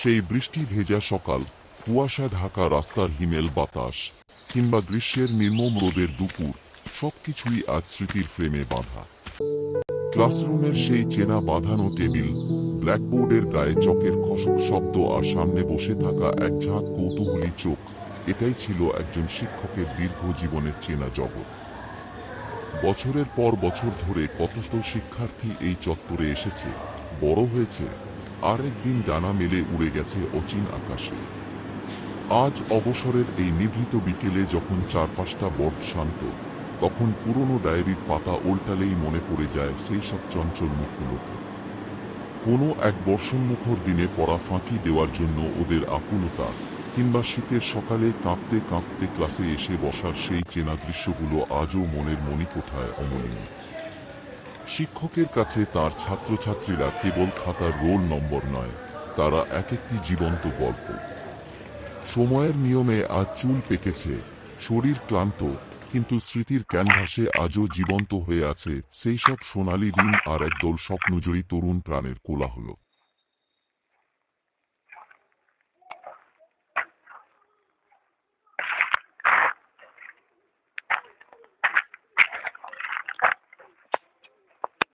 সেই বৃষ্টি ভেজা সকাল, কুয়াশা ঢাকা রাস্তার হিমেল বাতাস, কিংবা গ্রীষ্মের নির্মম রোদের দুপুর, সবকিছুই আজ স্মৃতির ফ্রেমে বাঁধা। ক্লাসরুমের সেই চেনা বাঁধানো টেবিল, ব্ল্যাকবোর্ডের গায়ে চকের খসক শব্দ আর সামনে বসে থাকা এক ঝাঁক কৌতূহলী চোখ, এটাই ছিল একজন শিক্ষকের দীর্ঘ জীবনের চেনা জগৎ। বছরের পর বছর ধরে কত শিক্ষার্থী এই চত্বরে এসেছে, বড় হয়েছে, আর একদিন ডানা মেলে উড়ে গেছে অচিন আকাশে। আজ অবসরের এই নিভৃত বিকেলে যখন চারপাশটা বড্ড শান্ত, তখন পুরনো ডায়েরির পাতা উল্টালেই মনে পড়ে যায় সেই সব চঞ্চল মুখগুলোকে। কোনো এক বর্ষণমুখর দিনে পড়া ফাঁকি দেওয়ার জন্য ওদের আকুলতা, কিংবা শীতের সকালে কাঁপতে কাঁপতে ক্লাসে এসে বসার সেই চেনা দৃশ্যগুলো আজও মনের মণিকোঠায় অমলিন। শিক্ষকের কাছে তার ছাত্রছাত্রীরা কেবল খাতার রোল নম্বর নয়, তারা এক একটি জীবন্ত গল্প। সময়ের নিয়মে আজ চুল পেকেছে, শরীর ক্লান্ত, কিন্তু স্মৃতির ক্যানভাসে আজও জীবন্ত হয়ে আছে সেই সব সোনালি দিন আর একদল স্বপ্নজয়ী তরুণ প্রাণের কোলাহল।